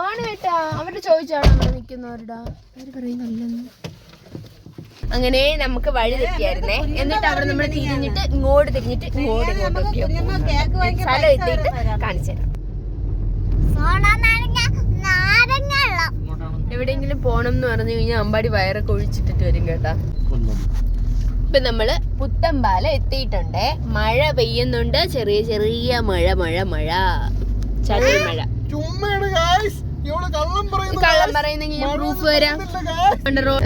ആണ് കേട്ടാ, അവര് ചോദിച്ചാണ് നമ്മൾ നിൽക്കുന്നവരുടെ അവര് പറയുന്നല്ലെന്ന്. അങ്ങനെ നമുക്ക് വഴി തെറ്റിയായിരുന്നേ. എന്നിട്ട് അവിടെ നമ്മൾ തിരിഞ്ഞിട്ട് ഇങ്ങോട്ട് സ്ഥലം എത്തിയിട്ട് കാണിച്ചു തരാം. എവിടെയെങ്കിലും പോണം എന്ന് പറഞ്ഞു കഴിഞ്ഞാൽ അമ്പാടി വയറൊക്കെ ഒഴിച്ചിട്ടിട്ട് വരും കേട്ടാ. ഇപ്പൊ നമ്മള് പുത്തമ്പാലം എത്തിയിട്ടുണ്ട്. മഴ പെയ്യുന്നുണ്ട്, ചെറിയ ചെറിയ മഴ ചാറ്റൽ മഴ. കള്ളം പറയുന്നെങ്കിൽ പ്രൂഫ് വരാം.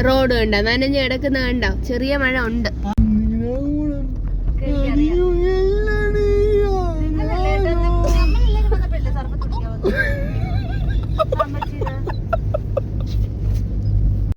റോഡ് കണ്ട നനഞ്ഞ് കിടക്കുന്ന കണ്ട, ചെറിയ മഴ ഉണ്ട്.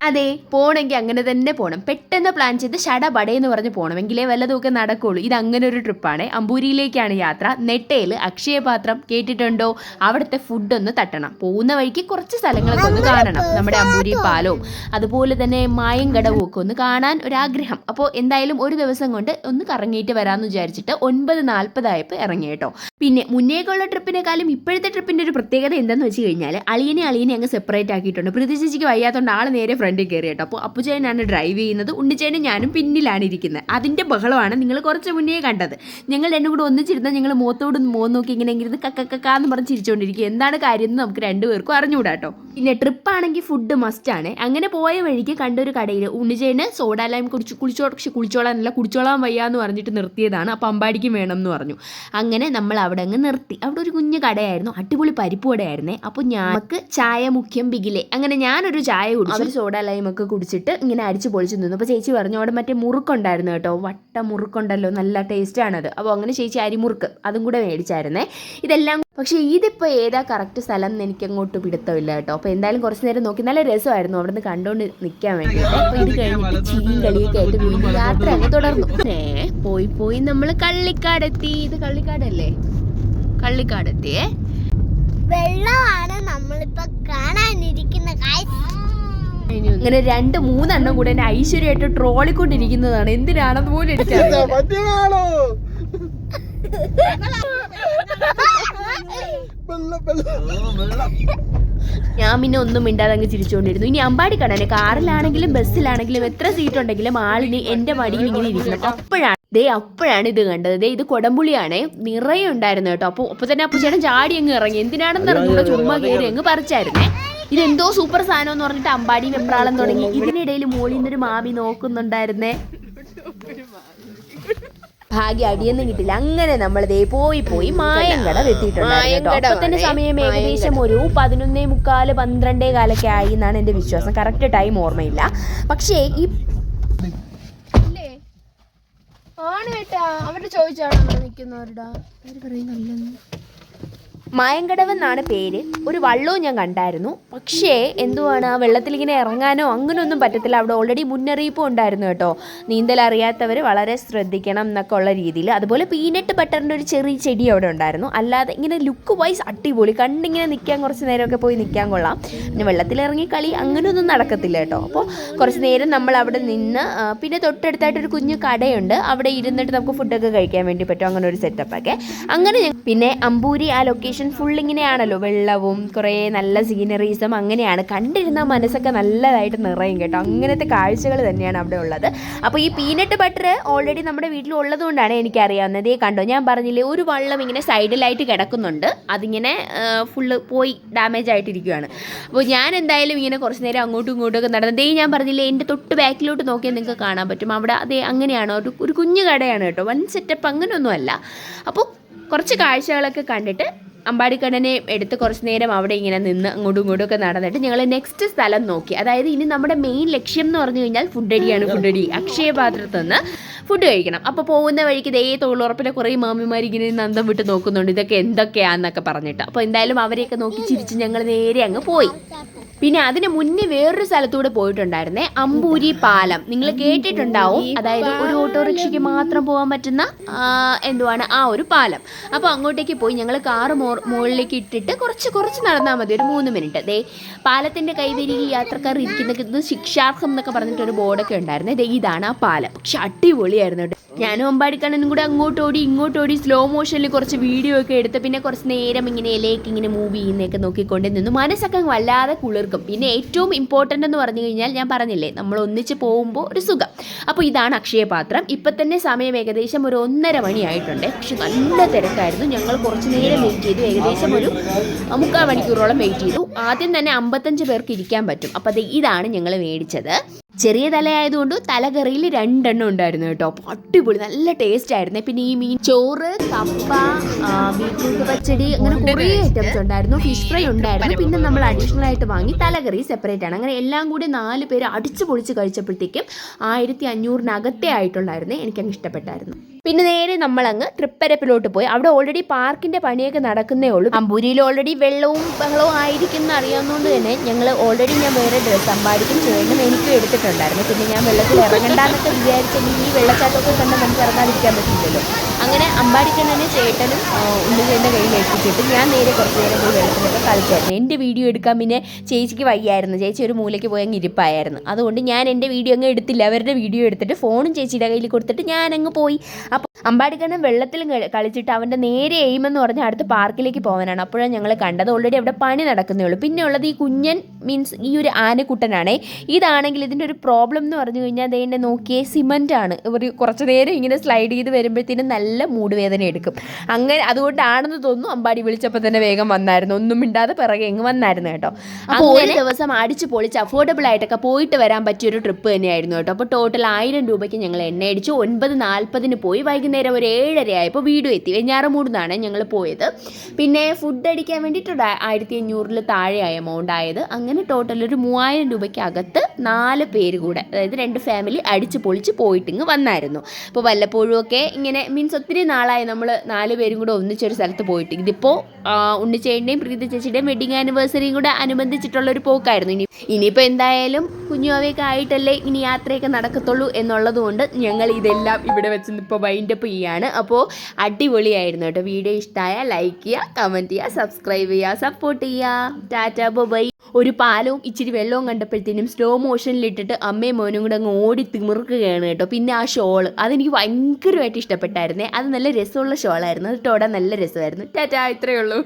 അതെ, പോണെങ്കിൽ അങ്ങനെ തന്നെ പോകണം. പെട്ടെന്ന് പ്ലാൻ ചെയ്ത് ഷടപടയെന്ന് പറഞ്ഞ് പോകണമെങ്കിലേ വല്ലതുമൊക്കെ നടക്കുള്ളൂ. ഇത് അങ്ങനെ ഒരു ട്രിപ്പാണ്. അമ്പൂരിയിലേക്കാണ് യാത്ര. നെട്ടയിൽ അക്ഷയപാത്രം കേട്ടിട്ടുണ്ടോ? അവിടുത്തെ ഫുഡൊന്ന് തട്ടണം. പോകുന്ന വഴിക്ക് കുറച്ച് സ്ഥലങ്ങളൊക്കെ ഒന്ന് കാണണം. നമ്മുടെ അമ്പൂരി പാലവും അതുപോലെ തന്നെ മായങ്കടവും ഒക്കെ ഒന്ന് കാണാൻ ഒരാഗ്രഹം. അപ്പോൾ എന്തായാലും ഒരു ദിവസം കൊണ്ട് ഒന്ന് കറങ്ങിയിട്ട് വരാമെന്ന് വിചാരിച്ചിട്ട് 9:40 ഇറങ്ങി കേട്ടോ. പിന്നെ മുന്നേക്കുള്ള ട്രിപ്പിനെക്കാളും ഇപ്പോഴത്തെ ട്രിപ്പിൻ്റെ ഒരു പ്രത്യേകത എന്താണെന്ന് വെച്ച് കഴിഞ്ഞാൽ അളിയനെ അങ്ങ് സെപ്പറേറ്റ് ആക്കിയിട്ടുണ്ട്. പ്രതീക്ഷിക്ക് വയ്യാത്തതുകൊണ്ട് ആൾ നേരെ ഫ്രണ്ടിൽ കയറി കേട്ടോ. അപ്പോൾ അപ്പുചേനാണ് ഡ്രൈവ് ചെയ്യുന്നത്, ഉണ്ണിച്ചേനും ഞാനും പിന്നിലാണ് ഇരിക്കുന്നത്. അതിൻ്റെ ബഹളമാണ് നിങ്ങൾ കുറച്ച് മുന്നേ കണ്ടത്. ഞങ്ങൾ രണ്ടും കൂടെ ഒന്നിച്ചിരുന്നാൽ ഞങ്ങൾ മുഖത്തോട് നോക്കി ഇങ്ങനെ കക്കാന്ന് പറഞ്ഞ് ചിരിച്ചുകൊണ്ടിരിക്കുക. എന്താണ് കാര്യം എന്ന് നമുക്ക് രണ്ടുപേർക്കും അറിഞ്ഞുകൂടാ കേട്ടോ. പിന്നെ ട്രിപ്പാണെങ്കിൽ ഫുഡ് മസ്റ്റാണ്. അങ്ങനെ പോയ വഴിക്ക് കണ്ടൊരു കടയിൽ ഉണ്ണിച്ചേന് സോഡ ലൈം കുടിച്ചോളാൻ വയ്യാന്ന് പറഞ്ഞിട്ട് നിർത്തിയതാണ്. അപ്പോൾ അമ്പാടിക്കും വേണം എന്ന് പറഞ്ഞു. അങ്ങനെ നമ്മൾ അവിടെ അങ്ങ് നിർത്തി. അവിടെ ഒരു കുഞ്ഞു കടയായിരുന്നു, അടിപൊളി പരിപ്പ് കടയായിരുന്നേ. അപ്പോൾ ഞങ്ങൾക്ക് ചായ മുഖ്യം ബിഗിലെ. അങ്ങനെ ഞാനൊരു ചായ കുടിച്ചു. അവർ സോഡ ലൈമൊക്കെ കുടിച്ചിട്ട് ഇങ്ങനെ അടിച്ച് പൊളിച്ച് നിന്നു. അപ്പോൾ ചേച്ചി പറഞ്ഞു അവിടെ മറ്റേ മുറുക്കുണ്ടായിരുന്നു കേട്ടോ, വട്ട മുറുക്കുണ്ടല്ലോ, നല്ല ടേസ്റ്റാണത്. അപ്പോൾ അങ്ങനെ ചേച്ചി അരിമുറുക്ക് അതും കൂടെ മേടിച്ചായിരുന്നേ. ഇതെല്ലാം പക്ഷേ ഇതിപ്പോൾ ഏതാ കറക്റ്റ് സ്ഥലം എന്ന് എനിക്കങ്ങോട്ട് പിടുത്തമില്ല കേട്ടോ. അപ്പോൾ എന്തായാലും കുറച്ച് നേരം നോക്കി, നല്ല രസമായിരുന്നു അവിടെ നിന്ന് കണ്ടുകൊണ്ട് നിൽക്കാൻ വേണ്ടിയിട്ട്. അപ്പോൾ ഇത് കഴിഞ്ഞിട്ട് ചിരിയും കളിയൊക്കെ ആയിട്ട് വീണ്ടും യാത്ര അങ്ങ് തുടർന്നു. പോയി നമ്മൾ കള്ളിക്കാടെത്തി. ഇത് കള്ളിക്കാടല്ലേ? കള്ളിക്കാടെത്തിയേ. വെള്ളമാണ് നമ്മളിപ്പോ കാണാനിരിക്കുന്ന. ഇങ്ങനെ 2-3 എണ്ണം കൂടെ എന്നെ ഐശ്വര്യമായിട്ട് ട്രോളിക്കൊണ്ടിരിക്കുന്നതാണ്. എന്തിനാണെന്ന് പോലും എനിക്കറിയാം. ഞാൻ പിന്നെ ഒന്നും മിണ്ടാതെ അങ്ങ് ചിരിച്ചുകൊണ്ടിരുന്നു. ഇനി അമ്പാടി കടനെ കാറിലാണെങ്കിലും ബസ്സിലാണെങ്കിലും എത്ര സീറ്റ് ഉണ്ടെങ്കിലും ആളിന് എന്റെ മടിയിൽ ഇങ്ങനെ ഇരിക്കണം. അപ്പോഴാണ് ഇത് കണ്ടത്. ഇത് കൊടംപുളിയാണേ, നിറയെ ഉണ്ടായിരുന്നു കേട്ടോ. അപ്പൊ തന്നെ അപ്പുചേട്ടൻ ചാടി അങ്ങ് ഇറങ്ങി. എന്തിനാണെന്ന് ഇറങ്ങൂടെ, ചുമ്മാ കയറി അങ്ങ് പറിച്ചായിരുന്നേ. ഇതെന്തോ സൂപ്പർ സാധനം എന്ന് പറഞ്ഞിട്ട് അമ്പാടി വെപ്രാളം തുടങ്ങി. ഇതിനിടയിൽ മോളിൽ നിന്നൊരു മാമി നോക്കുന്നുണ്ടായിരുന്നേ. ഭാഗ്യം അടിയൊന്നും കിട്ടില്ല. അങ്ങനെ നമ്മൾ പോയി മായങ്കട എത്തിയിട്ടുണ്ടായിരുന്നു. അപ്പൊ തന്നെ സമയം ഏകദേശം ഒരു 11:45 12:15 ആയി എന്നാണ് എന്റെ വിശ്വാസം. കറക്റ്റ് ടൈം ഓർമ്മയില്ല. പക്ഷേ ഈ ആണ് കേട്ടാ, അവര് ചോദിച്ചാണ് നമ്മൾ നിൽക്കുന്നവരുടെ അവര് പറയുന്നല്ലെന്ന്. മായങ്കടവെന്നാണ് പേര്. ഒരു വള്ളവും ഞാൻ കണ്ടായിരുന്നു. പക്ഷേ എന്തുവാണ്, ആ വെള്ളത്തിൽ ഇങ്ങനെ ഇറങ്ങാനോ അങ്ങനെയൊന്നും പറ്റത്തില്ല. അവിടെ ഓൾറെഡി മുന്നറിയിപ്പും ഉണ്ടായിരുന്നു കേട്ടോ. നീന്തൽ അറിയാത്തവർ വളരെ ശ്രദ്ധിക്കണം എന്നൊക്കെ ഉള്ള രീതിയിൽ. അതുപോലെ പീനട്ട് ബട്ടറിൻ്റെ ഒരു ചെറിയ ചെടി അവിടെ ഉണ്ടായിരുന്നു. അല്ലാതെ ഇങ്ങനെ ലുക്ക് വൈസ് അടിപൊളി, കണ്ടിങ്ങനെ നിൽക്കാൻ കുറച്ച് നേരമൊക്കെ പോയി നിൽക്കാൻ കൊള്ളാം. പിന്നെ വെള്ളത്തിലിറങ്ങി കളി അങ്ങനെയൊന്നും നടക്കത്തില്ല കേട്ടോ. അപ്പോൾ കുറച്ച് നേരം നമ്മൾ അവിടെ നിന്ന്, പിന്നെ തൊട്ടടുത്തായിട്ടൊരു കുഞ്ഞു കടയുണ്ട്, അവിടെ ഇരുന്നിട്ട് നമുക്ക് ഫുഡൊക്കെ കഴിക്കാൻ വേണ്ടി പറ്റും. അങ്ങനെ ഒരു സെറ്റപ്പൊക്കെ. അങ്ങനെ പിന്നെ അമ്പൂരി ആ ലൊക്കേഷൻ ഫുൾ ഇങ്ങനെയാണല്ലോ, വെള്ളവും കുറേ നല്ല സീനറീസും അങ്ങനെയാണ്. കണ്ടിരുന്ന മനസ്സൊക്കെ നല്ലതായിട്ട് നിറയും കേട്ടോ. അങ്ങനത്തെ കാഴ്ചകൾ തന്നെയാണ് അവിടെ ഉള്ളത്. അപ്പോൾ ഈ പീനട്ട് ബട്ടർ ഓൾറെഡി നമ്മുടെ വീട്ടിൽ ഉള്ളത് കൊണ്ടാണ് എനിക്കറിയാവുന്നത്. കണ്ടോ, ഞാൻ പറഞ്ഞില്ലേ ഒരു വള്ളം ഇങ്ങനെ സൈഡിലായിട്ട് കിടക്കുന്നുണ്ട്, അതിങ്ങനെ ഫുള്ള് പോയി ഡാമേജ് ആയിട്ടിരിക്കുകയാണ്. അപ്പോൾ ഞാൻ എന്തായാലും ഇങ്ങനെ കുറച്ച് നേരം അങ്ങോട്ടും ഇങ്ങോട്ടും നടന്നത്. ഞാൻ പറഞ്ഞില്ലേ എൻ്റെ തൊട്ട് ബാക്കിലോട്ട് നോക്കിയാൽ നിങ്ങൾക്ക് കാണാൻ പറ്റും. അവിടെ അങ്ങനെയാണോ, ഒരു കുഞ്ഞു കടയാണ് കേട്ടോ, വൻ സെറ്റപ്പ് അങ്ങനെയൊന്നുമല്ല. അപ്പോൾ കുറച്ച് കാഴ്ചകളൊക്കെ കണ്ടിട്ട് അമ്പാടിക്കണ്ണനെ എടുത്ത് കുറച്ച് നേരം അവിടെ ഇങ്ങനെ നിന്ന് അങ്ങോട്ടും ഇങ്ങോട്ടും ഒക്കെ നടന്നിട്ട് ഞങ്ങൾ നെക്സ്റ്റ് സ്ഥലം നോക്കി. അതായത് ഇനി നമ്മുടെ മെയിൻ ലക്ഷ്യം എന്ന് പറഞ്ഞു കഴിഞ്ഞാൽ ഫുഡടി. അക്ഷയപാത്രത്തിൽ നിന്ന് ഫുഡ് കഴിക്കണം. അപ്പോൾ പോകുന്ന വഴിക്ക് തൊഴിലുറപ്പിലെ കുറേ മാമിമാർ ഇങ്ങനെ നന്ദം വിട്ട് നോക്കുന്നുണ്ട്, ഇതൊക്കെ എന്തൊക്കെയാണെന്നൊക്കെ പറഞ്ഞിട്ട്. അപ്പോൾ എന്തായാലും അവരെയൊക്കെ നോക്കി ചിരിച്ച് ഞങ്ങൾ നേരെ അങ്ങ് പോയി. പിന്നെ അതിന് മുന്നേ വേറൊരു സ്ഥലത്തൂടെ പോയിട്ടുണ്ടായിരുന്നേ, അമ്പൂരി പാലം. നിങ്ങൾ കേട്ടിട്ടുണ്ടാവും, അതായത് ഒരു ഓട്ടോറിക്ഷയ്ക്ക് മാത്രം പോകാൻ പറ്റുന്ന ആ ഒരു പാലം. അപ്പോൾ അങ്ങോട്ടേക്ക് പോയി ഞങ്ങൾ കാറ് മുകളിലേക്ക് ഇട്ടിട്ട് കുറച്ച് നടന്നാൽ മതി, ഒരു 3 മിനിറ്റ്. പാലത്തിൻ്റെ കൈവരിയിൽ യാത്രക്കാർ ഇരിക്കുന്നത് ശിക്ഷാർഹം എന്നൊക്കെ പറഞ്ഞിട്ടൊരു ബോർഡൊക്കെ ഉണ്ടായിരുന്നേ. ഇതാണ് ആ പാലം. പക്ഷെ അടിപൊളിയായിരുന്നു. ഞാനും അമ്പാടിക്കണ്ണനും കൂടെ ഇങ്ങോട്ടോടി സ്ലോ മോഷനിൽ കുറച്ച് വീഡിയോ ഒക്കെ എടുത്ത് പിന്നെ കുറച്ച് നേരം ഇങ്ങനെ ഇലയൊക്കെ ഇങ്ങനെ മൂവ് ചെയ്യുന്നതൊക്കെ നോക്കിക്കൊണ്ട് നിന്നു. മനസ്സൊക്കെ വല്ലാതെ കുളിർക്കും. പിന്നെ ഏറ്റവും ഇമ്പോർട്ടൻ്റ് എന്ന് പറഞ്ഞു കഴിഞ്ഞാൽ ഞാൻ പറഞ്ഞില്ലേ, നമ്മൾ ഒന്നിച്ച് പോകുമ്പോൾ ഒരു സുഖം. അപ്പോൾ ഇതാണ് അക്ഷയപാത്രം. ഇപ്പം തന്നെ സമയം ഏകദേശം ഒരു 1:30 മണിയായിട്ടുണ്ട്. പക്ഷെ നല്ല തിരക്കായിരുന്നു. ഞങ്ങൾ കുറച്ച് നേരം വെയിറ്റ് ചെയ്തു. ഏകദേശം ഒരു 3/4 മണിക്കൂറോളം വെയിറ്റ് ചെയ്തു. ആദ്യം തന്നെ 55 പേർക്ക് ഇരിക്കാൻ പറ്റും. അപ്പോൾ ഇതാണ് ഞങ്ങൾ മേടിച്ചത്. ചെറിയ തലയായതുകൊണ്ട് തലകറിയിൽ 2 എണ്ണം ഉണ്ടായിരുന്നു കേട്ടോ. അടിപൊളി, നല്ല ടേസ്റ്റ് ആയിരുന്നു. പിന്നെ ഈ മീൻ ചോറ്, കപ്പ, ബീറ്റ്റൂട്ട് പച്ചടി, അങ്ങനെ കുറേ ഐറ്റംസ് ഉണ്ടായിരുന്നു. ഫിഷ് ഫ്രൈ ഉണ്ടായിരുന്നു. പിന്നെ നമ്മൾ അഡീഷണൽ ആയിട്ട് വാങ്ങി തലകറി സെപ്പറേറ്റ് ആണ്. അങ്ങനെ എല്ലാം കൂടി 4 പേര് അടിച്ചു പൊളിച്ച് കഴിച്ചപ്പോഴത്തേക്കും 1500-നകത്തെ ആയിട്ടുണ്ടായിരുന്നേ. എനിക്കങ്ങ് ഇഷ്ടപ്പെട്ടായിരുന്നു. പിന്നെ നേരെ നമ്മളങ്ങ് തൃപ്പരപ്പിലോട്ട് പോയി. അവിടെ ഓൾറെഡി പാർക്കിന്റെ പണിയൊക്കെ നടക്കുന്നേ ഉള്ളൂ. അമ്പൂരിയിൽ ഓൾറെഡി വെള്ളവും ബഹളവും ആയിരിക്കും എന്ന് അറിയാവുന്നതുകൊണ്ട് തന്നെ ഞാൻ വേറെ ഡ്രസ്സ് അമ്പാടിക്കും ചേട്ടനും എനിക്കും എടുത്തിട്ടുണ്ടായിരുന്നു. പിന്നെ ഞാൻ വെള്ളത്തിൽ ഇറങ്ങണ്ടെന്നൊക്കെ വിചാരിച്ചെങ്കിൽ ഈ വെള്ളച്ചാട്ടമൊക്കെ കണ്ട് നമുക്ക് ഇറങ്ങാതിരിക്കാൻ പറ്റില്ലല്ലോ. അങ്ങനെ അമ്പാടിക്കണ്ണനെ ചേട്ടനും ഉണ്ണിച്ചേട്ടൻ്റെ കയ്യിൽ എത്തിച്ചിട്ട് ഞാൻ നേരെ കുറച്ച് നേരം പോയി വെള്ളത്തിലൊക്കെ കളിച്ചായിരുന്നു. എൻ്റെ വീഡിയോ എടുക്കാൻ പിന്നെ ചേച്ചിക്ക് വയ്യായിരുന്നു. ചേച്ചി ഒരു മൂലയ്ക്ക് പോയി അങ്ങ് ഇരിപ്പായിരുന്നു. അതുകൊണ്ട് ഞാൻ എൻ്റെ വീഡിയോ അങ്ങ് എടുത്തില്ല. അവരുടെ വീഡിയോ എടുത്തിട്ട് ഫോണും ചേച്ചിയുടെ കയ്യിൽ കൊടുത്തിട്ട് ഞാനങ്ങ് പോയി. അപ്പോൾ അമ്പാടിക്കണ്ണൻ വെള്ളത്തിൽ കളിച്ചിട്ട് അവൻ്റെ നേരെ എയിമെന്ന് പറഞ്ഞാൽ അടുത്ത് പാർക്കിലേക്ക് പോകാനാണ്. അപ്പോഴാണ് ഞങ്ങൾ കണ്ടത്. ഓൾറെഡി അവിടെ പണി നടക്കുന്നേ ഉള്ളൂ. പിന്നെ ഉള്ളത് ഈ കുഞ്ഞൻ മീൻസ് ഈ ഒരു ആനക്കുട്ടനാണേ. ഇതാണെങ്കിൽ ഇതിൻ്റെ ഒരു പ്രോബ്ലം എന്ന് പറഞ്ഞു കഴിഞ്ഞാൽ അതേൻ്റെ നോക്കിയേ സിമൻ്റ് ആണ്. ഇവർ കുറച്ച് നേരം ഇങ്ങനെ സ്ലൈഡ് ചെയ്ത് വരുമ്പോഴത്തേനും നല്ല മൂടുവേദന എടുക്കും. അങ്ങനെ അതുകൊണ്ടാണെന്ന് തോന്നുന്നു അമ്പാടി വിളിച്ചപ്പോൾ തന്നെ വേഗം വന്നായിരുന്നു. ഒന്നും മിണ്ടാതെ പിറകെ എങ്ങ് വന്നായിരുന്നു കേട്ടോ. അപ്പോൾ ഒരു ദിവസം അടിച്ച് പൊളിച്ച് അഫോർഡബിൾ ആയിട്ടൊക്കെ പോയിട്ട് വരാൻ പറ്റിയൊരു ട്രിപ്പ് തന്നെയായിരുന്നു കേട്ടോ. അപ്പോൾ ടോട്ടൽ 1000 രൂപയ്ക്ക് ഞങ്ങൾ എണ്ണ അടിച്ചു. 9:40 പോയി. വൈകുന്നേരം ഒരു 7:30 ആയപ്പോൾ വീടും എത്തി. വെഞ്ഞാറമൂടുന്നാണ് ഞങ്ങൾ പോയത്. പിന്നെ ഫുഡ് അടിക്കാൻ വേണ്ടിയിട്ട് 1500 താഴെയായ എമൗണ്ട് ആയത്. അങ്ങനെ ടോട്ടൽ ഒരു 3000 രൂപയ്ക്ക് അകത്ത് 4 പേര് കൂടെ, അതായത് 2 ഫാമിലി അടിച്ച് പൊളിച്ച് പോയിട്ടിങ്ങ് വന്നായിരുന്നു. അപ്പോൾ വല്ലപ്പോഴും ഒക്കെ ഇങ്ങനെ മീൻസ് ഒത്തിരി നാളായി നമ്മൾ 4 പേരും കൂടെ ഒന്നിച്ചൊരു സ്ഥലത്ത് പോയിട്ട്. ഇതിപ്പോൾ ഉണ്ണിച്ചേട്ടൻ്റെയും പ്രീതി ചേച്ചിയുടെയും വെഡിങ് ആനിവേഴ്സറിയും കൂടെ അനുബന്ധിച്ചിട്ടുള്ളൊരു പോക്കായിരുന്നു. ഇനിയിപ്പോൾ എന്തായാലും കുഞ്ഞുവാവയൊക്കെ ആയിട്ടല്ലേ ഇനി യാത്രയൊക്കെ നടക്കത്തുള്ളൂ എന്നുള്ളതുകൊണ്ട് ഞങ്ങൾ ഇതെല്ലാം ഇവിടെ വെച്ച് ഇപ്പോൾ വൈൻഡപ്പ് ചെയ്യാണ്. അപ്പോൾ അടിപൊളിയായിരുന്നു കേട്ടോ. വീഡിയോ ഇഷ്ടമായ ലൈക്ക് ചെയ്യുക, കമൻറ്റ് ചെയ്യുക, സബ്സ്ക്രൈബ് ചെയ്യുക, സപ്പോർട്ട് ചെയ്യുക. Tata bye. ഒരു പാലവും ഇച്ചിരി വെള്ളവും കണ്ടപ്പോഴത്തേനും സ്ലോ മോഷനിലിട്ടിട്ട് അമ്മയും മോനും കൂടെ അങ്ങ് ഓടി തിമിർക്കുകയാണ് കേട്ടോ. പിന്നെ ആ ഷോള് അതെനിക്ക് ഭയങ്കരമായിട്ട് ഇഷ്ടപ്പെട്ടായിരുന്നേ. അത് നല്ല രസമുള്ള ഷോളായിരുന്നു. അത് ടോടാൻ നല്ല രസമായിരുന്നു. ടാറ്റാ, ഇത്രയേ ഉള്ളൂ.